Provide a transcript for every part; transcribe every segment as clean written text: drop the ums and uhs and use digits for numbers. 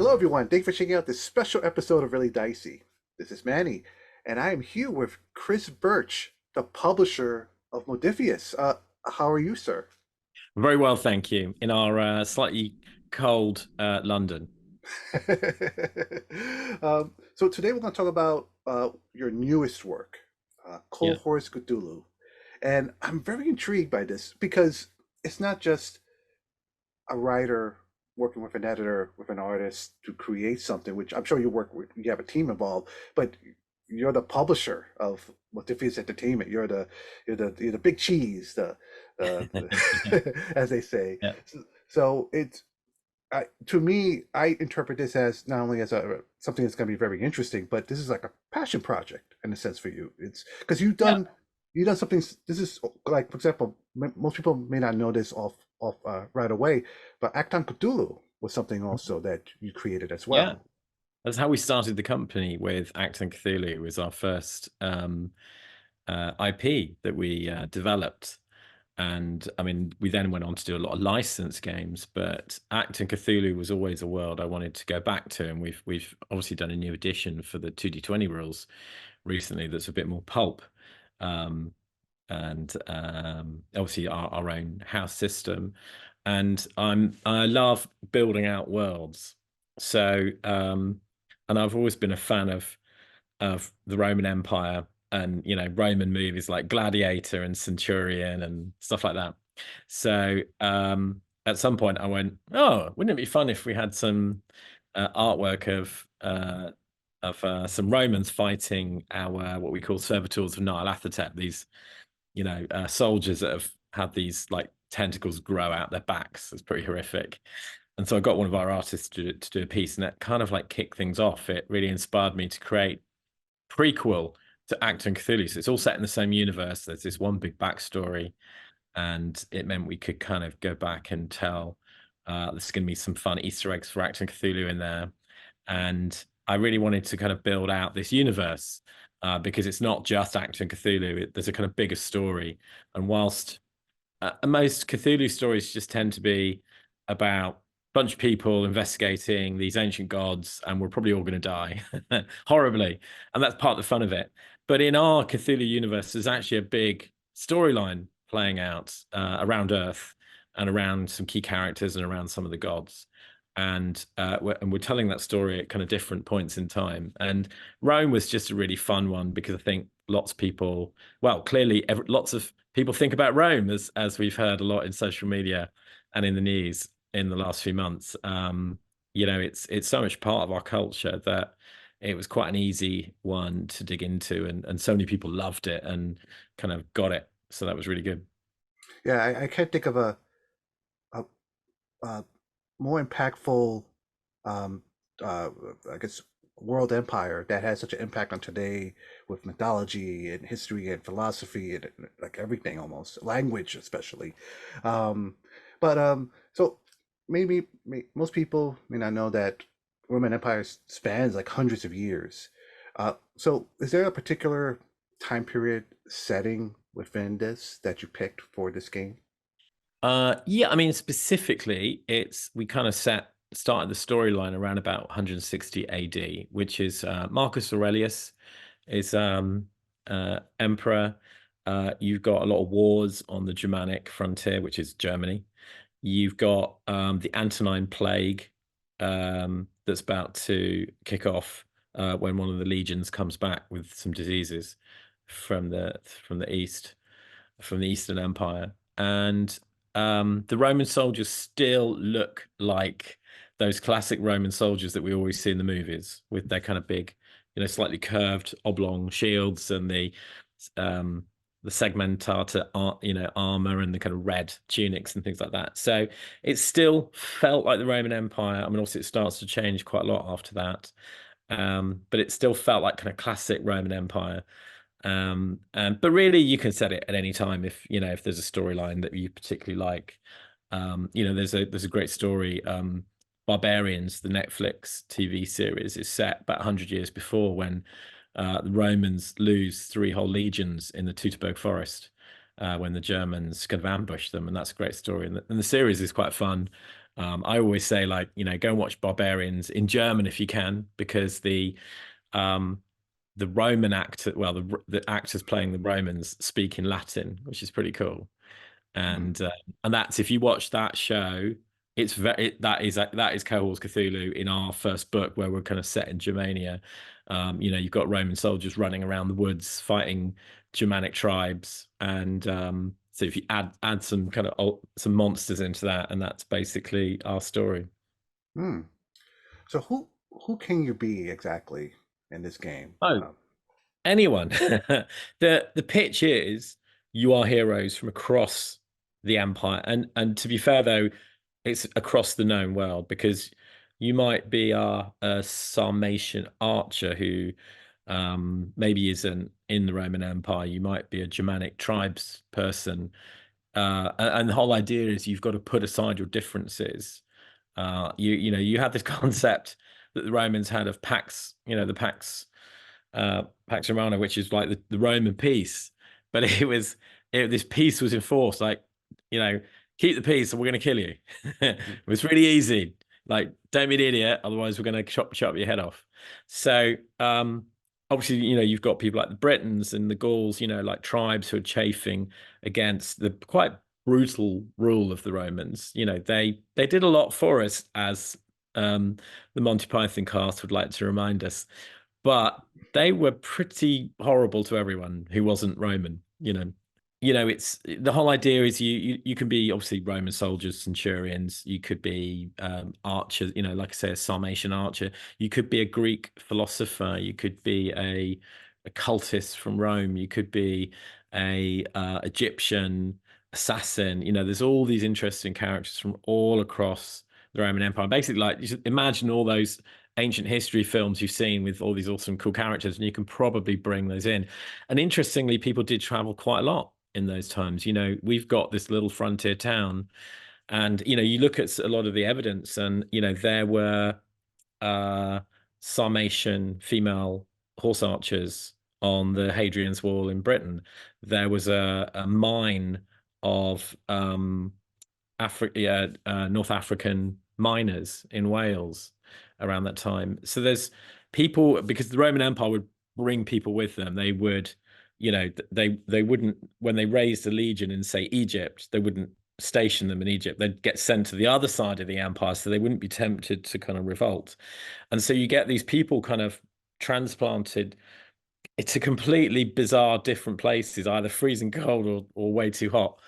Hello, everyone. Thanks for checking out this special episode of Really Dicey. This is Manny, and I am here with Chris Birch, the publisher of Modiphius. How are you, sir? Very well, thank you. In our slightly cold London. So today we're going to talk about your newest work, Yeah. Cohors Cthulhu. And I'm very intrigued by this because it's not just a writer working with an editor, with an artist to create something, which I'm sure you work with, you have a team involved, but you're the publisher of Modiphius Entertainment. You're the big cheese, Yeah. as they say. Yeah. So it's to me, I interpret this as not only as a something that's going to be very interesting, but this is like a passion project in a sense for you. It's because Yeah. you've done something. This is like, for example, most people may not know this off right away, but Acton Cthulhu was something also that you created as Yeah. well. That's how we started the company with Acton Cthulhu. It was our first IP that we developed. And I mean, we then went on to do a lot of licensed games, but Acton Cthulhu was always a world I wanted to go back to. And we've obviously done a new edition for the 2D20 rules recently that's a bit more pulp. Um, and obviously our own house system. And I love building out worlds. So and I've always been a fan of the Roman Empire and Roman movies like Gladiator and Centurion and stuff like that. So at some point I went, oh, wouldn't it be fun if we had some artwork of some Romans fighting our what we call servitors of Nyarlathotep, these soldiers that have had these like tentacles grow out their backs. It's pretty horrific. And so I got one of our artists to do a piece, and that kind of like kicked things off. It really inspired me to create prequel to Acton Cthulhu. So it's all set in the same universe. There's this one big backstory, and it meant we could kind of go back and tell. There's going to be some fun Easter eggs for Acton Cthulhu in there, and I really wanted to kind of build out this universe because it's not just Acton Cthulhu. There's a kind of bigger story, and whilst most Cthulhu stories just tend to be about a bunch of people investigating these ancient gods, and we're probably all going to die horribly, and that's part of the fun of it. But in our Cthulhu universe, there's actually a big storyline playing out around Earth and around some key characters and around some of the gods. And we're telling that story at kind of different points in time. And Rome was just a really fun one because I think lots of people, well, clearly lots of people think about Rome as we've heard a lot in social media and in the news in the last few months. It's so much part of our culture that it was quite an easy one to dig into, and so many people loved it and kind of got it. So that was really good. Yeah, I can't think of a, a more impactful, um, uh, I guess, world empire that has such an impact on today with mythology and history and philosophy and like everything, almost language especially. So most people may not know that Roman Empire spans like hundreds of years. So is there a particular time period setting within this that you picked for this game? Yeah, I mean, specifically, it's we kind of started the storyline around about 160 AD, which is Marcus Aurelius is emperor. You've got a lot of wars on the Germanic frontier, which is Germany. You've got the Antonine Plague that's about to kick off when one of the legions comes back with some diseases from the east, from the Eastern Empire. And the Roman soldiers still look like those classic Roman soldiers that we always see in the movies with their kind of big, slightly curved oblong shields and the segmentata, armor and the kind of red tunics and things like that. So it still felt like the Roman Empire. I mean, also it starts to change quite a lot after that. But it still felt like kind of classic Roman Empire. But really, you can set it at any time if there's a storyline that you particularly like. There's a great story. Barbarians, the Netflix TV series, is set about 100 years before when the Romans lose three whole legions in the Teutoburg Forest when the Germans kind of ambush them, and that's a great story. And the series is quite fun. I always say, like, go and watch Barbarians in German if you can, because um, the Roman actor, well, the actors playing the Romans speak in Latin, which is pretty cool. Mm. And that's, if you watch that show, it's that is Cohors Cthulhu in our first book, where we're kind of set in Germania. You've got Roman soldiers running around the woods fighting Germanic tribes, and so if you add some kind of some monsters into that, and that's basically our story. Mm. So who can you be exactly in this game? Oh, anyone. The pitch is, you are heroes from across the empire, and to be fair though, it's across the known world, because you might be a Sarmatian archer who maybe isn't in the Roman Empire. You might be a Germanic tribes person, and the whole idea is you've got to put aside your differences. You had this concept that the Romans had of Pax, the Pax Romana, which is like the Roman peace. But this peace was enforced, like, you know, keep the peace or we're going to kill you. It Mhm. was really easy. Like, don't be an idiot, otherwise we're going to chop your head off. So, obviously, you've got people like the Britons and the Gauls, like tribes who are chafing against the quite brutal rule of the Romans. They did a lot for us, as the Monty Python cast would like to remind us, but they were pretty horrible to everyone who wasn't Roman. It's the whole idea is you can be obviously Roman soldiers, centurions. You could be archers, like I say, a Sarmatian archer. You could be a Greek philosopher. You could be a cultist from Rome. You could be a Egyptian assassin. There's all these interesting characters from all across the Roman Empire. Basically, like, you should imagine all those ancient history films you've seen with all these awesome, cool characters, and you can probably bring those in. And interestingly, people did travel quite a lot in those times. We've got this little frontier town, and you look at a lot of the evidence, and there were uh, Sarmatian female horse archers on the Hadrian's Wall in Britain. There was a mine of North African miners in Wales around that time. So there's people, because the Roman Empire would bring people with them. They would, they wouldn't, when they raised a legion in, say, Egypt, they wouldn't station them in Egypt. They'd get sent to the other side of the empire, so they wouldn't be tempted to kind of revolt. And so you get these people kind of transplanted to completely bizarre different places, either freezing cold or way too hot.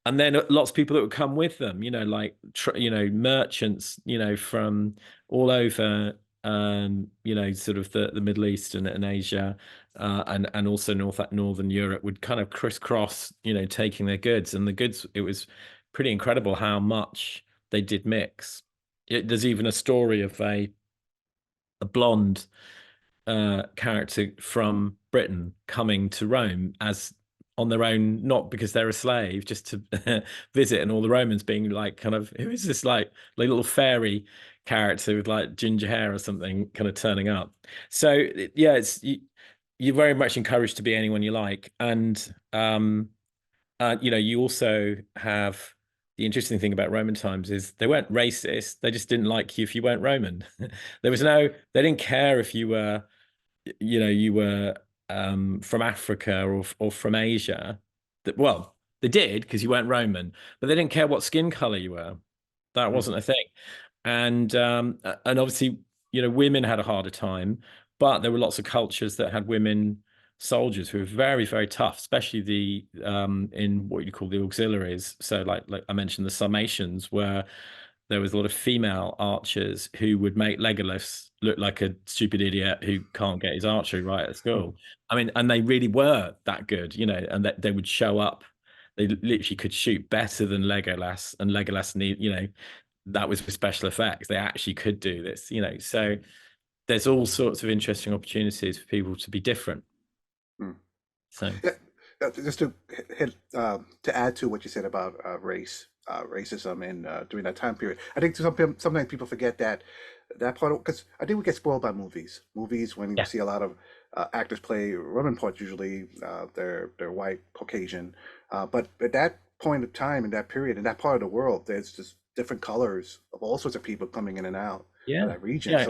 And then lots of people that would come with them, like merchants, from all over, sort of the Middle East and Asia, and also Northern Europe would kind of crisscross, taking their goods. And the goods, it was pretty incredible how much they did mix. There's even a story of a blonde character from Britain coming to Rome as on their own, not because they're a slave, just to visit, and all the Romans being like, kind of, who is this, like little fairy character with like ginger hair or something, kind of turning up. So yeah, you're very much encouraged to be anyone you like, and you also have, the interesting thing about Roman times is they weren't racist. They just didn't like you if you weren't Roman. They didn't care if you were from Africa or from Asia. Well, they did because you weren't Roman, but they didn't care what skin color you were. That Mm. wasn't a thing. And obviously, women had a harder time, but there were lots of cultures that had women soldiers who were very, very tough, especially the in what you call the auxiliaries. So like I mentioned, the Sarmatians, where there was a lot of female archers who would make Legolas look like a stupid idiot who can't get his archery right at school. I mean, and they really were that good, and that they would show up. They literally could shoot better than Legolas, and Legolas that was for special effects. They actually could do this. So there's all sorts of interesting opportunities for people to be different. Mm. So Yeah, just to hit, to add to what you said about racism in during that time period. I think sometimes people forget that part, because I think we get spoiled by movies. Movies, when you yeah, see a lot of actors play women parts, usually they're white, Caucasian. But at that point of time, in that period, in that part of the world, there's just different colors of all sorts of people coming in and out of Yeah, that region. yeah,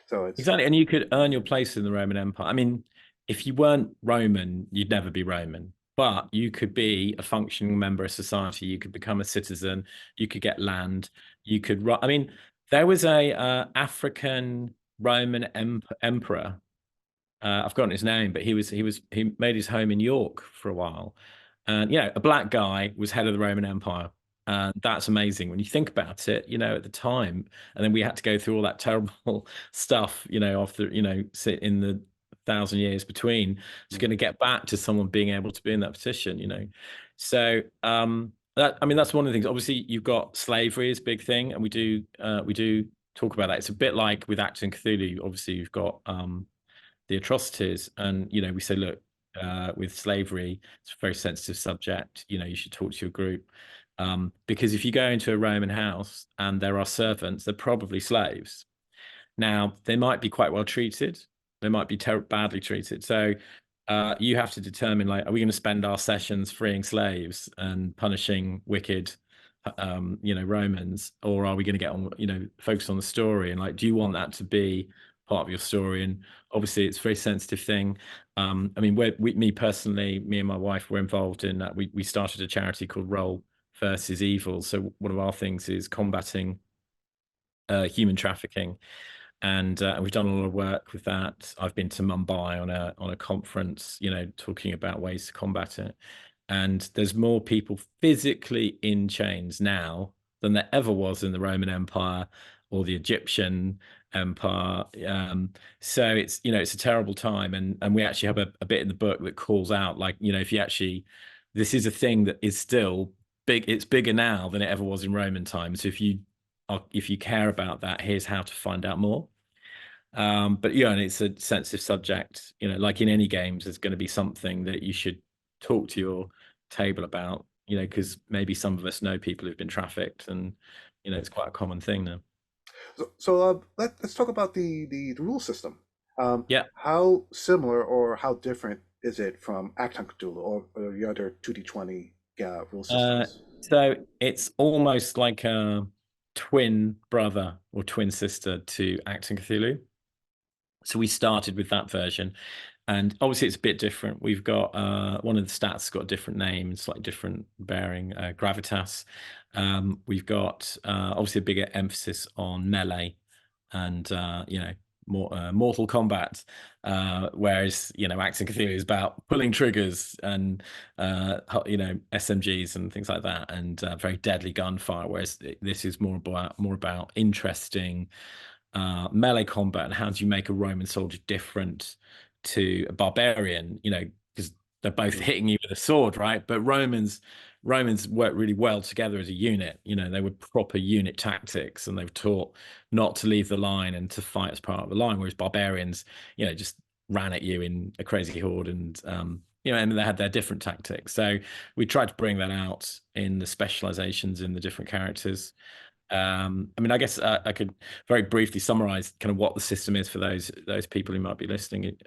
So it's exactly. And you could earn your place in the Roman Empire. I mean, if you weren't Roman, you'd never be Roman. But you could be a functioning member of society. You could become a citizen. You could get land. You could. I mean, there was a African Roman emperor. I've forgotten his name, but he made his home in York for a while, and a black guy was head of the Roman Empire, and that's amazing when you think about it. At the time, and then we had to go through all that terrible stuff. After sit in the 1,000 years between, it's going to get back to someone being able to be in that position. So that I mean that's one of the things. Obviously, you've got slavery is a big thing, and we do talk about that. It's a bit like with Acton Cthulhu. Obviously, you've got the atrocities. And, we say, look, with slavery, it's a very sensitive subject. You should talk to your group. Because if you go into a Roman house and there are servants, they're probably slaves. Now, they might be quite well treated. They might be badly treated. So you have to determine, like, are we going to spend our sessions freeing slaves and punishing wicked, Romans, or are we going to get on, focus on the story? And like, do you want that to be part of your story? And obviously, it's a very sensitive thing. I mean, me personally, me and my wife were involved in that. We started a charity called Roll versus Evil. So one of our things is combating human trafficking, and we've done a lot of work with that. I've been to Mumbai on a conference, talking about ways to combat it. And there's more people physically in chains now than there ever was in the Roman Empire or the Egyptian Empire. So it's a terrible time, and we actually have a bit in the book that calls out, like, if you actually, this is a thing that is still big. It's bigger now than it ever was in Roman times. So if you care about that, here's how to find out more. But and it's a sensitive subject. Like in any games, there's going to be something that you should talk to your table about. Because maybe some of us know people who've been trafficked, and it's quite a common thing now. let's talk about the rule system. Yeah. How similar or how different is it from Acton Cthulhu or the other 2D20 rule Uh, systems? so it's almost like a twin brother or twin sister to Acton Cthulhu. So we started with that version, and obviously it's a bit different. We've got one of the stats has got a different name, it's like different bearing, gravitas. We've got obviously a bigger emphasis on melee and more Mortal Kombat, whereas Acton Cthulhu is about pulling triggers and SMGs and things like that, and very deadly gunfire. Whereas this is more about interesting melee combat, and how do you make a Roman soldier different to a barbarian? Because they're both Mhm. hitting you with a sword, right? But Romans work really well together as a unit. They were proper unit tactics, and they were taught not to leave the line and to fight as part of the line. Whereas barbarians, just ran at you in a crazy horde, and and they had their different tactics. So we tried to bring that out in the specializations in the different characters. I mean, I guess I could very briefly summarize kind of what the system is for those people who might be listening,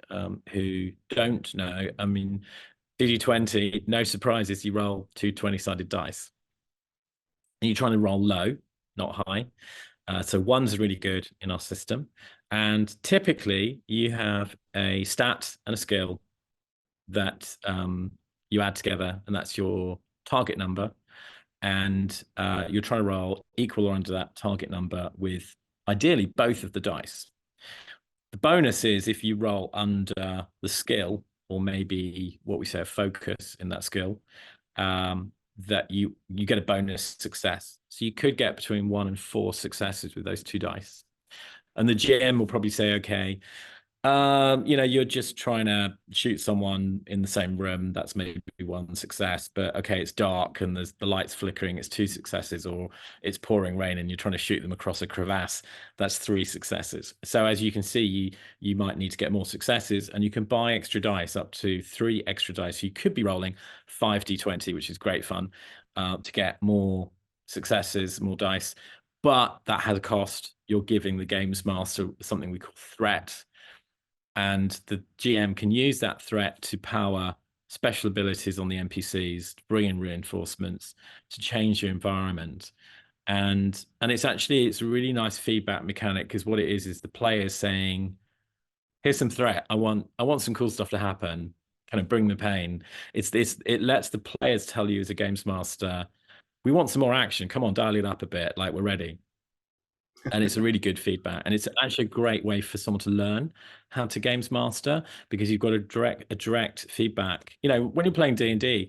who don't know. I mean, DD20, no surprises. You roll two 20-sided dice, and you're trying to roll low, not high. So one's really good in our system, and typically you have a stat and a skill that you add together, and that's your target number. And you're trying to roll equal or under that target number with ideally both of the dice. The bonus is if you roll under the skill, or maybe what we say a focus in that skill, that you get a bonus success. So you could get between 1 and 4 successes with those two dice. And the GM will probably say, okay, you're just trying to shoot someone in the same room. That's maybe 1 success, but okay, it's dark and there's the lights flickering. It's 2 successes, or it's pouring rain and you're trying to shoot them across a crevasse. That's 3 successes. So as you can see, you might need to get more successes, and you can buy extra dice, up to 3 extra dice. So you could be rolling 5d20, which is great fun, to get more successes, more dice. But that has a cost. You're giving the games master something we call threat, and the GM can use that threat to power special abilities on the NPCs, to bring in reinforcements, to change your environment. And it's a really nice feedback mechanic, because what it is the players saying, here's some threat. I want some cool stuff to happen. Kind of bring the pain. It's this. It lets the players tell you as a games master, we want some more action. Come on, dial it up a bit. Like, we're ready. And it's a really good feedback, and it's actually a great way for someone to learn how to games master, because you've got a direct feedback. When you're playing D&D,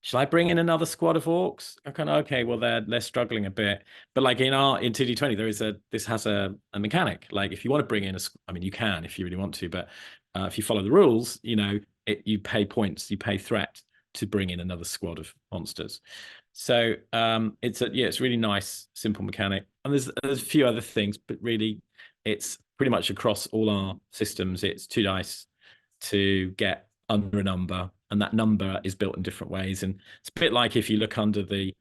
shall I bring in another squad of orcs? I kind of, okay, well, they're struggling a bit, but like in 2D20, this has a mechanic. Like, if you want to bring in I mean, you can if you really want to, but if you follow the rules, you pay points, you pay threat to bring in another squad of monsters. So it's a really nice, simple mechanic, and there's a few other things, but really, it's pretty much across all our systems. It's 2 dice to get under a number, and that number is built in different ways. And it's a bit like, if you look under the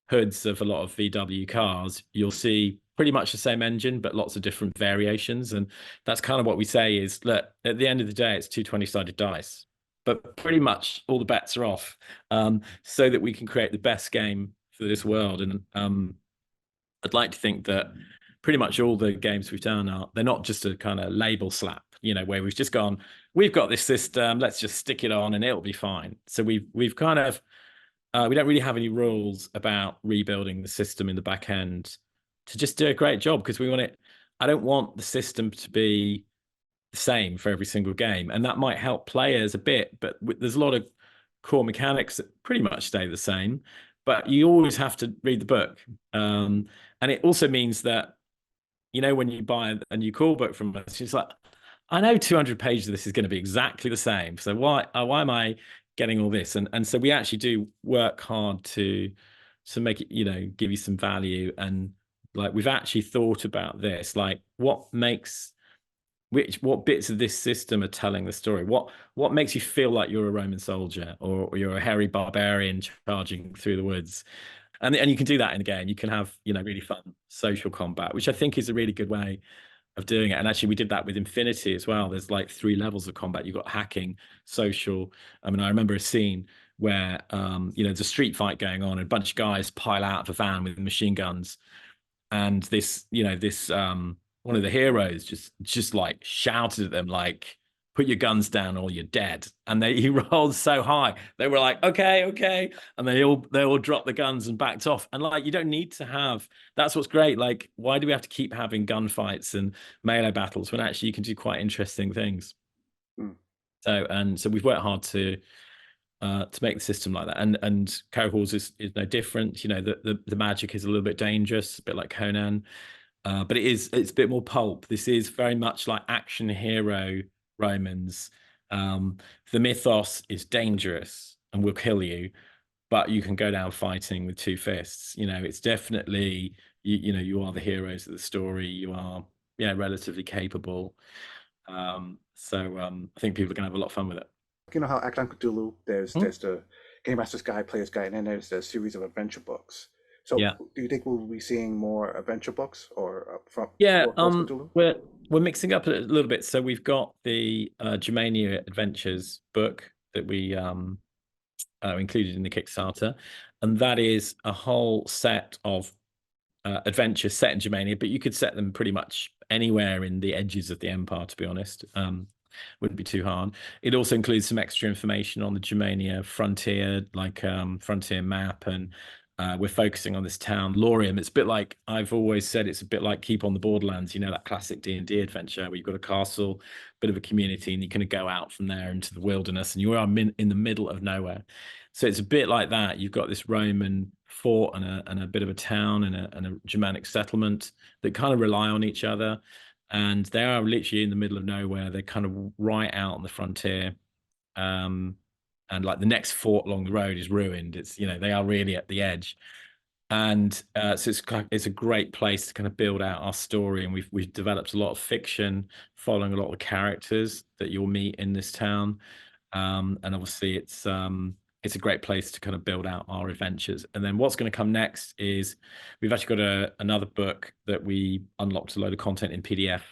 hoods of a lot of VW cars, you'll see pretty much the same engine, but lots of different variations. And that's kind of what we say is, look, at the end of the day, it's two 20-sided dice, but pretty much all the bets are off, so that we can create the best game for this world. And I'd like to think that pretty much all the games we've done they're not just a kind of label slap, where we've just gone, we've got this system, let's just stick it on and it'll be fine. So we've kind of we don't really have any rules about rebuilding the system in the back end to just do a great job, because we want it. I don't want the system to be the same for every single game, and that might help players a bit, but there's a lot of core mechanics that pretty much stay the same, but you always have to read the book. And it also means that, when you buy a new core book from us, it's like, I know 200 pages of this is going to be exactly the same, so why am I getting all this? And so we actually do work hard to make it, give you some value. And like, we've actually thought about this, like, what bits of this system are telling the story? What makes you feel like you're a Roman soldier, or you're a hairy barbarian charging through the woods? And you can do that in a game. You can have, really fun social combat, which I think is a really good way of doing it. And actually, we did that with Infinity as well. There's like 3 levels of combat. You've got hacking, social. I mean, I remember a scene where there's a street fight going on, and a bunch of guys pile out of a van with machine guns, and this one of the heroes just like shouted at them, like, put your guns down or you're dead. And he rolled so high, they were like, okay, and they all dropped the guns and backed off. And like, you don't need to have. That's what's great. Like, why do we have to keep having gunfights and melee battles when actually you can do quite interesting things? Hmm. So we've worked hard to make the system like that. And Cohors is no different. The magic is a little bit dangerous, a bit like Conan, but it's a bit more pulp. This is very much like action hero Romans. The mythos is dangerous and will kill you, but you can go down fighting with 2 fists. It's definitely, you are the heroes of the story. You are, relatively capable. I think people are going to have a lot of fun with it. You know how Act on Cthulhu, there's Hmm? there's the Game Master's Guide, Player's Guide, and then there's a series of adventure books. So Yeah. do you think we'll be seeing more adventure books or from Yeah, for Cohors Cthulhu? we're mixing up a little bit. So we've got the Germania Adventures book that we included in the Kickstarter, and that is a whole set of adventures set in Germania, but you could set them pretty much anywhere in the edges of the empire, to be honest. Wouldn't be too hard. It also includes some extra information on the Germania frontier, like frontier map, and we're focusing on this town, Lorium. It's a bit like, I've always said, it's a bit like Keep on the Borderlands, that classic D&D adventure where you've got a castle, bit of a community, and you kind of go out from there into the wilderness, and you are in the middle of nowhere. So it's a bit like that. You've got this Roman fort and a bit of a town and a Germanic settlement that kind of rely on each other. And they are literally in the middle of nowhere. They're kind of right out on the frontier. And like, the next fort along the road is ruined. It's, they are really at the edge. And so it's a great place to kind of build out our story. And we've developed a lot of fiction following a lot of the characters that you'll meet in this town. And obviously it's a great place to kind of build out our adventures. And then what's going to come next is, we've actually got another book that we unlocked a load of content in PDF,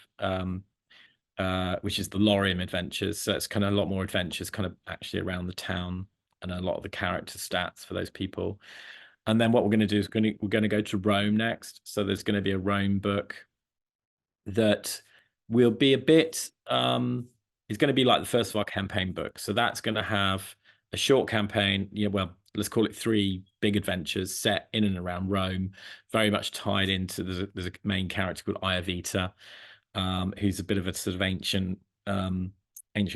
which is the Lorium Adventures. So it's kind of a lot more adventures kind of actually around the town, and a lot of the character stats for those people. And then what we're going to do is we're going to go to Rome next. So there's going to be a Rome book that will be a bit it's going to be like the first of our campaign books. So that's going to have a short campaign, well, let's call it 3 big adventures set in and around Rome, very much tied into there's a main character called Iavita, who's a bit of a sort of ancient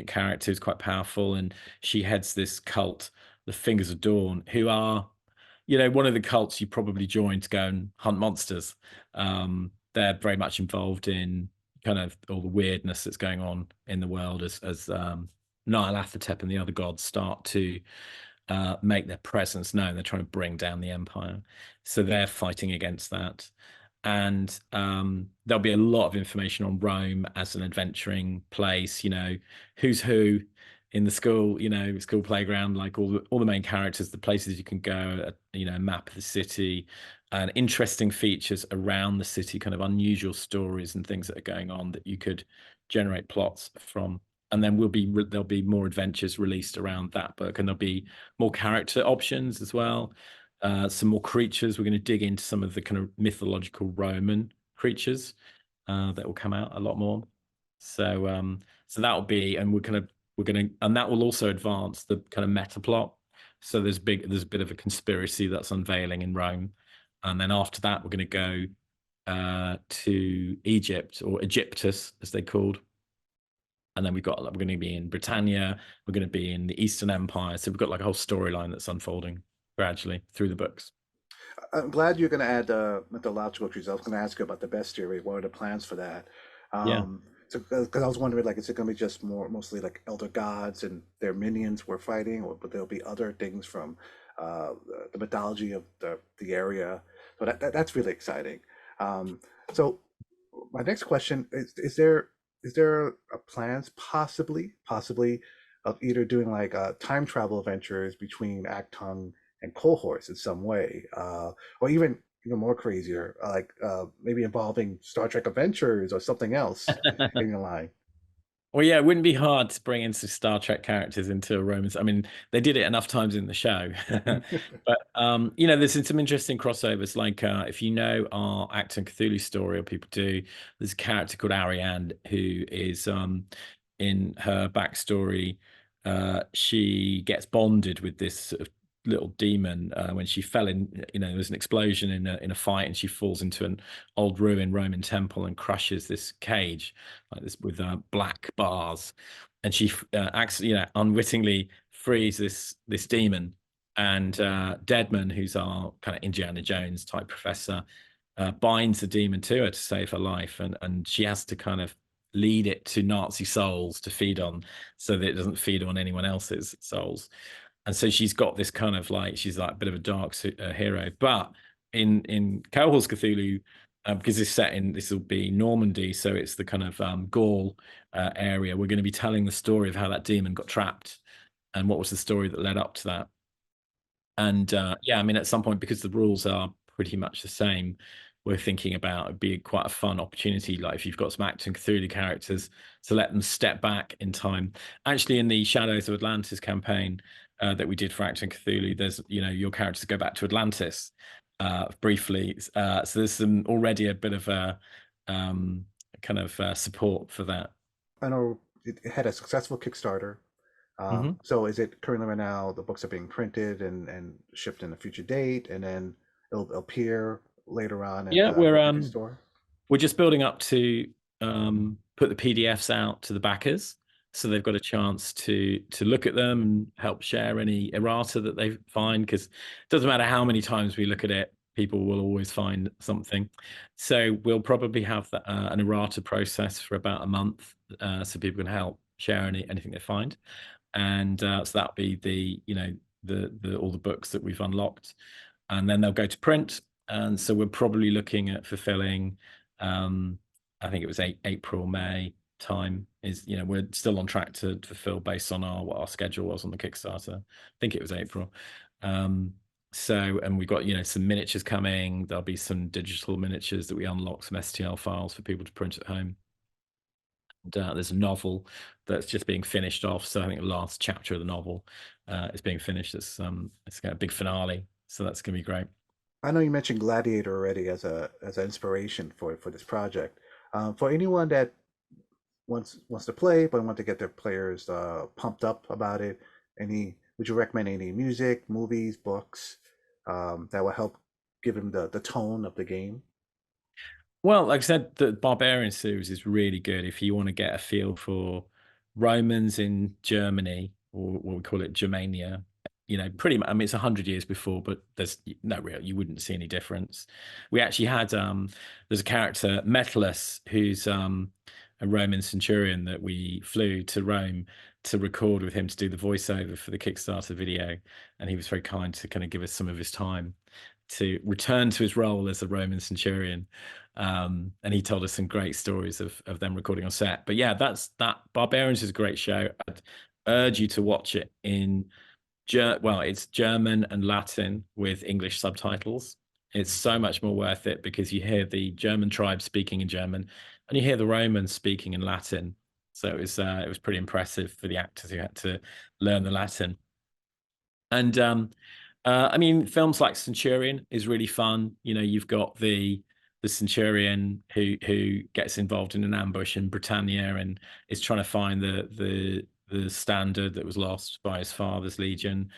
character who's quite powerful, and she heads this cult, the Fingers of Dawn, who are one of the cults you probably join to go and hunt monsters. They're very much involved in kind of all the weirdness that's going on in the world as Nyarlathotep and the other gods start to make their presence known. They're trying to bring down the empire. So they're fighting against that. And there'll be a lot of information on Rome as an adventuring place, who's who in the school, school playground, like all the main characters, the places you can go, a map of the city, and interesting features around the city, kind of unusual stories and things that are going on that you could generate plots from. And then there'll be more adventures released around that book, and there'll be more character options as well. Some more creatures. We're going to dig into some of the kind of mythological Roman creatures that will come out a lot more. So that will be, and and that will also advance the kind of meta plot. So there's a bit of a conspiracy that's unveiling in Rome, and then after that we're going to go to Egypt, or Egyptus as they called. And then we're going to be in Britannia, we're going to be in the Eastern Empire. So we've got like a whole storyline that's unfolding gradually through the books. I'm glad you're going to add mythological trees. I was going to ask you about the bestiary. What are the plans for that? Yeah. So, because I was wondering, like, is it going to be just mostly like elder gods and their minions we're fighting, or but there'll be other things from uh, the mythology of the area? So that's really exciting. Um, so my next question is there a plans possibly of either doing like time travel adventures between Acton and Cohors in some way, or even more crazier, like maybe involving Star Trek Adventures or something else in your line. Well, yeah, it wouldn't be hard to bring in some Star Trek characters into a Romans. I mean, they did it enough times in the show. But there's some interesting crossovers. Like if you know our Acton Cthulhu story, or people do, there's a character called Ariane who is in her backstory. She gets bonded with this sort of little demon when she fell in. There was an explosion in a fight, and she falls into an old ruined Roman temple and crushes this cage like this with black bars, and she unwittingly frees this demon. And Deadman, who's our kind of Indiana Jones type professor, binds the demon to her to save her life, and she has to kind of lead it to Nazi souls to feed on, so that it doesn't feed on anyone else's souls. And so she's got this kind of like, she's like a bit of a dark hero. But in Cohors Cthulhu, because this will be Normandy, so it's the kind of Gaul area. We're going to be telling the story of how that demon got trapped and what was the story that led up to that. And yeah, I mean, at some point, because the rules are pretty much the same, we're thinking about it'd be quite a fun opportunity, like if you've got some Acton Cthulhu characters, to let them step back in time. Actually, in the Shadows of Atlantis campaign that we did for Acton Cthulhu, there's your characters go back to Atlantis briefly. So there's some already a bit of a kind of support for that. I know it had a successful Kickstarter. Hmm. So is it currently right now the books are being printed and shipped in a future date, and then it'll appear later on at Yeah, the bookkeeping store? we're just building up to put the PDFs out to the backers, so they've got a chance to look at them and help share any errata that they find, because it doesn't matter how many times we look at it, people will always find something. So we'll probably have an errata process for about a month, so people can help share anything they find. And so that'll be the all the books that we've unlocked, and then they'll go to print. And so we're probably looking at fulfilling, I think it was April, May time. We're still on track to fulfill based on what our schedule was on the Kickstarter. I think it was April. And we've got some miniatures coming. There'll be some digital miniatures that we unlock, some STL files for people to print at home. There's a novel that's just being finished off. So I think the last chapter of the novel is being finished. It's got a big finale So that's going to be great. I know you mentioned Gladiator already as an inspiration for this project. For anyone that wants to play but want to get their players pumped up about it, any would you recommend any music, movies, books that will help give them the tone of the game? Well, like I said, the Barbarian series is really good if you want to get a feel for Romans in Germany, or what we call it, Germania. You know, pretty much. I mean, it's 100 years before, but there's no real. You wouldn't see any difference. We actually had there's a character Metellus who's a Roman centurion that we flew to Rome to record with him to do the voiceover for the Kickstarter video, and he was very kind to kind of give us some of his time to return to his role as a Roman centurion. And he told us some great stories of them recording on set. But yeah, that Barbarians is a great show. I'd urge you to watch it in well, it's German and Latin with English subtitles. It's so much more worth it because you hear the German tribe speaking in German and you hear the Romans speaking in Latin. So it was pretty impressive for the actors who had to learn the Latin. And I mean, films like Centurion is really fun. You know, you've got the Centurion who gets involved in an ambush in Britannia and is trying to find the standard that was lost by his father's legion.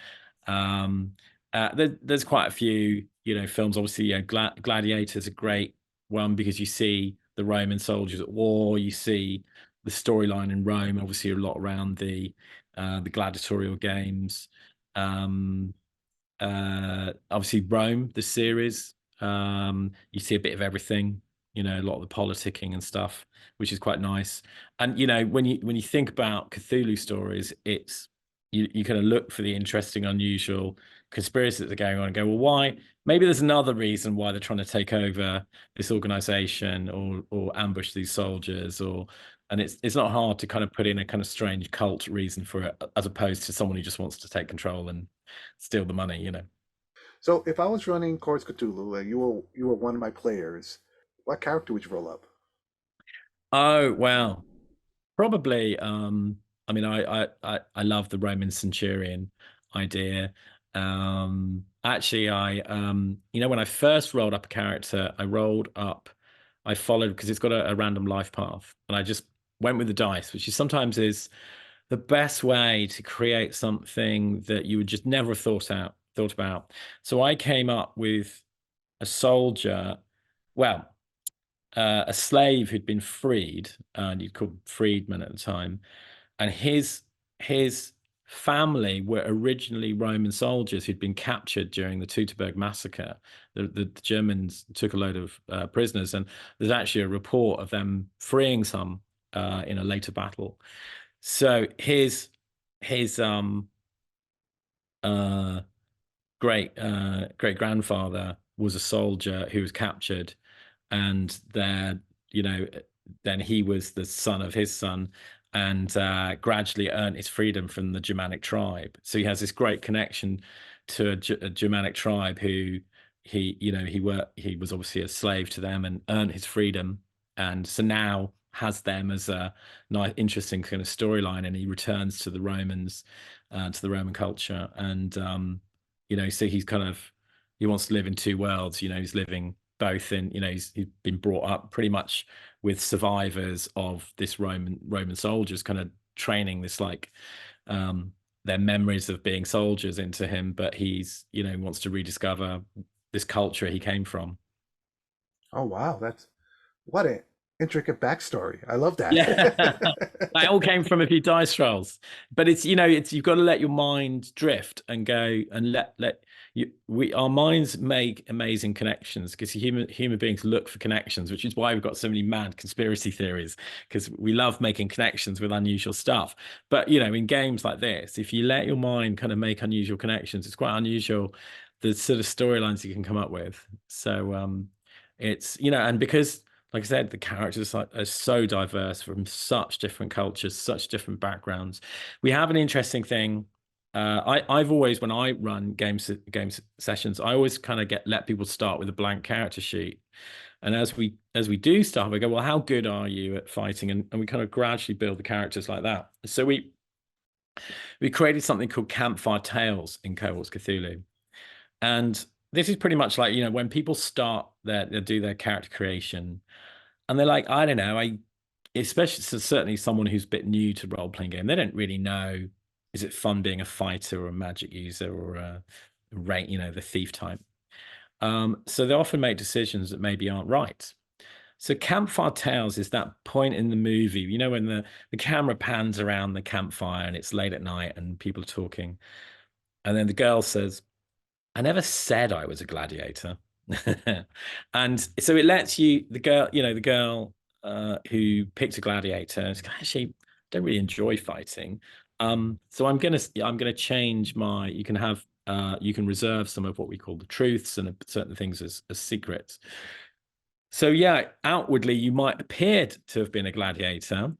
There's quite a few, you know, films. Obviously, yeah, Gladiator's a great one because you see the Roman soldiers at war. You see the storyline in Rome. Obviously, a lot around the gladiatorial games. Um, Obviously Rome, the series. You see a bit of everything, you know, a lot of the politicking and stuff, which is quite nice. And you know, when you think about Cthulhu stories, it's you kind of look for the interesting, unusual conspiracies that are going on and go, well, why? Maybe there's another reason why they're trying to take over this organization or ambush these soldiers or and it's not hard to kind of put in a kind of strange cult reason for it, as opposed to someone who just wants to take control and steal the money, you know. So if I was running Cohors Cthulhu and you were one of my players, what character would you roll up? Oh, well, probably. I mean, I love the Roman centurion idea. Actually, you know, when I first rolled up a character, I followed because it's got a random life path, and I just went with the dice, which is sometimes is the best way to create something that you would just never have thought about. So I came up with a soldier, well, a slave who'd been freed, and you'd call freedman at the time, and his family were originally Roman soldiers who'd been captured during the Teutoburg massacre. The Germans took a load of prisoners, and there's actually a report of them freeing some in a later battle. So his uh great grandfather was a soldier who was captured, and there, you know, then he was the son of his son, and gradually earned his freedom from the Germanic tribe. So he has this great connection to a Germanic tribe who you know, he was obviously a slave to them and earned his freedom, and so now has them as a nice, interesting kind of storyline, and he returns to the Romans, to the Roman culture, and you know, so he's kind of he wants to live in two worlds. You know, he's living both in, you know, he's been brought up pretty much with survivors of this Roman soldiers, kind of training this like their memories of being soldiers into him, but he's, you know, wants to rediscover this culture he came from. Oh wow, that's what an intricate backstory. I love that. Yeah, that all came from a few dice rolls. But it's, you know, it's you've got to let your mind drift and go and let you we our minds make amazing connections because human beings look for connections, which is why we've got so many mad conspiracy theories, because we love making connections with unusual stuff. But you know, in games like this, if you let your mind kind of make unusual connections, it's quite unusual the sort of storylines you can come up with. So it's, you know, and because like I said, the characters are so diverse from such different cultures, such different backgrounds. We have an interesting thing. I've always, when I run games sessions, I always kind of let people start with a blank character sheet. And as we do stuff, we go, well, how good are you at fighting? And we kind of gradually build the characters like that. So we created something called Campfire Tales in Cohors Cthulhu. And this is pretty much like, when people start they do their character creation and they're like, I don't know, especially certainly someone who's a bit new to role playing game, they don't really know, is it fun being a fighter or a magic user or a rank, the thief type. So they often make decisions that maybe aren't right. So Campfire Tales is that point in the movie, when the camera pans around the campfire and it's late at night and people are talking. And then the girl says, I never said I was a gladiator. And so it lets you, the girl who picked a gladiator, actually don't really enjoy fighting. So I'm gonna change you can reserve some of what we call the truths and certain things as secrets. So yeah, outwardly you might appear to have been a gladiator,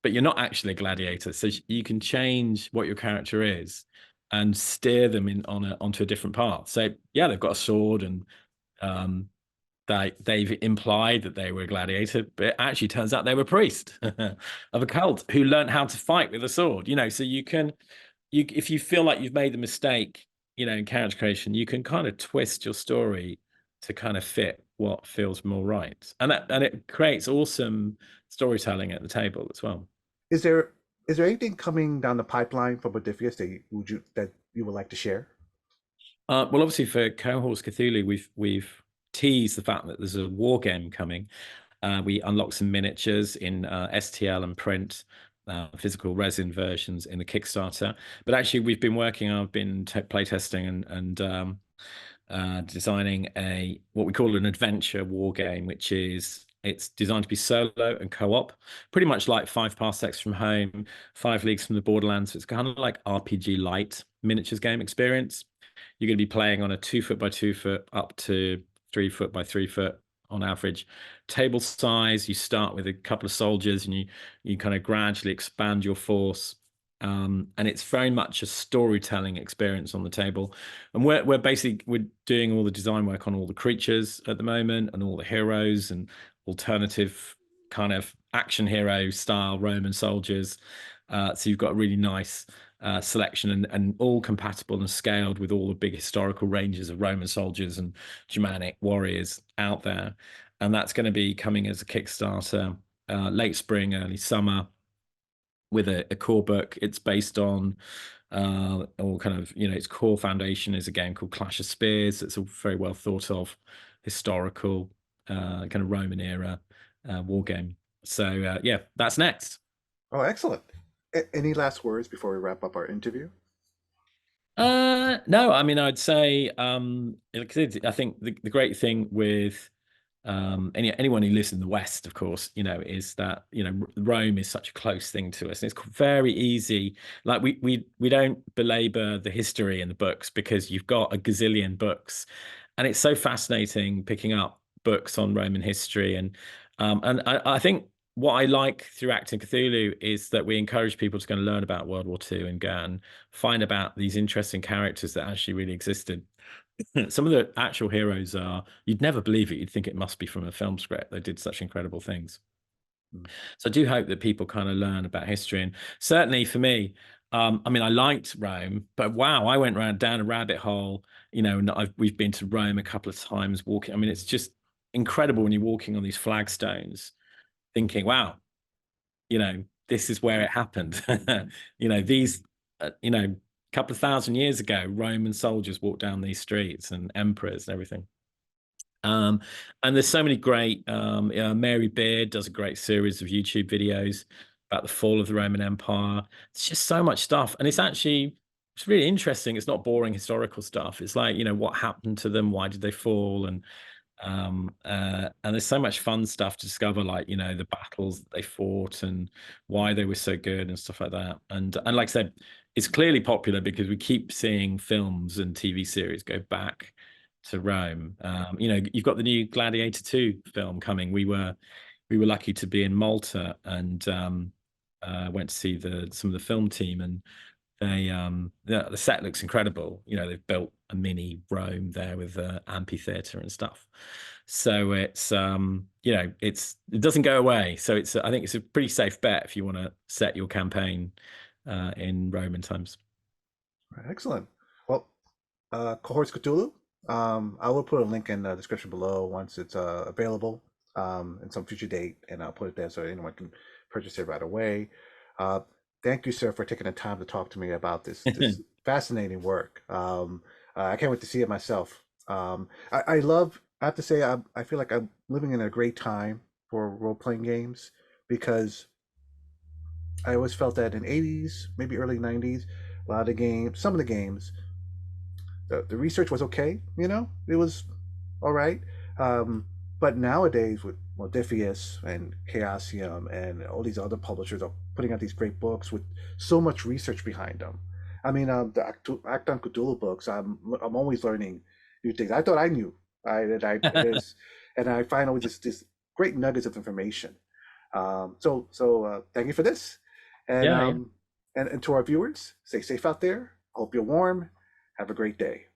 but you're not actually a gladiator. So you can change what your character is and steer them onto a different path. So yeah, they've got a sword and um, they've implied that they were a gladiator, but it actually turns out they were a priest of a cult who learned how to fight with a sword. So if you feel like you've made the mistake, in character creation, you can kind of twist your story to kind of fit what feels more right, and it creates awesome storytelling at the table as well. Is there anything coming down the pipeline for Modiphius that you would like to share? Well, obviously for Cohors Cthulhu, we've teased the fact that there's a war game coming. We unlocked some miniatures in STL and print, physical resin versions in the Kickstarter. But actually, I've been playtesting and designing what we call an adventure war game, which is it's designed to be solo and co-op, pretty much like Five Parsecs from Home, Five Leagues from the Borderlands. So it's kind of like RPG light miniatures game experience. You're going to be playing on a 2 foot by 2 foot up to 3 foot by 3 foot on average table size. You start with a couple of soldiers and you kind of gradually expand your force. And it's very much a storytelling experience on the table. And we're doing all the design work on all the creatures at the moment and all the heroes and alternative kind of action hero style Roman soldiers. So you've got a really nice selection and all compatible and scaled with all the big historical ranges of Roman soldiers and Germanic warriors out there. And that's going to be coming as a Kickstarter late spring, early summer with a core book. It's based on all kind of, its core foundation is a game called Clash of Spears. It's a very well thought of historical kind of Roman era war game. So yeah, that's next. Oh, excellent. Any last words before we wrap up our interview? No, I mean, I'd say, I think the great thing with anyone who lives in the West, of course, is that, Rome is such a close thing to us. And it's very easy. Like we don't belabor the history in the books because you've got a gazillion books. And it's so fascinating picking up books on Roman history. And I think what I like through Acting Cthulhu is that we encourage people to go and learn about World War II and go and find about these interesting characters that actually really existed. Some of the actual heroes you'd never believe it. You'd think it must be from a film script. They did such incredible things. Mm. So I do hope that people kind of learn about history. And certainly for me, I mean, I liked Rome, but wow, I went down a rabbit hole, and we've been to Rome a couple of times walking. I mean, it's just incredible when you're walking on these flagstones thinking, wow, this is where it happened. These, couple of thousand years ago, Roman soldiers walked down these streets and emperors and everything. Um, and there's so many great, Mary Beard does a great series of YouTube videos about the fall of the Roman Empire. It's just so much stuff. And it's really interesting. It's not boring historical stuff. It's like, what happened to them? Why did they fall? And there's so much fun stuff to discover, like the battles that they fought and why they were so good and stuff like that. And like I said, it's clearly popular because we keep seeing films and TV series go back to Rome. You've got the new Gladiator 2 film coming. We were lucky to be in Malta and went to see some of the film team, and the set looks incredible. They've built a mini Rome there with the amphitheater and stuff. So it doesn't go away. So I think it's a pretty safe bet if you want to set your campaign in Roman times. Right, excellent. Well, Cohorts Cthulhu, I will put a link in the description below once it's available in some future date, and I'll put it there so anyone can purchase it right away. Uh, Thank you, sir, for taking the time to talk to me about this fascinating work. I can't wait to see it myself. I love. I have to say, I feel like I'm living in a great time for role playing games because I always felt that in '80s, maybe early '90s, a lot of the games, some of the games the research was okay, it was all right. Um, but nowadays with Modiphius and Chaosium and all these other publishers are putting out these great books with so much research behind them. I mean, the Act on Cthulhu books, I'm always learning new things. I thought I knew, right? And I find always this great nuggets of information. Thank you for this, and Yeah, yeah. um, and to our viewers, stay safe out there. Hope you're warm. Have a great day.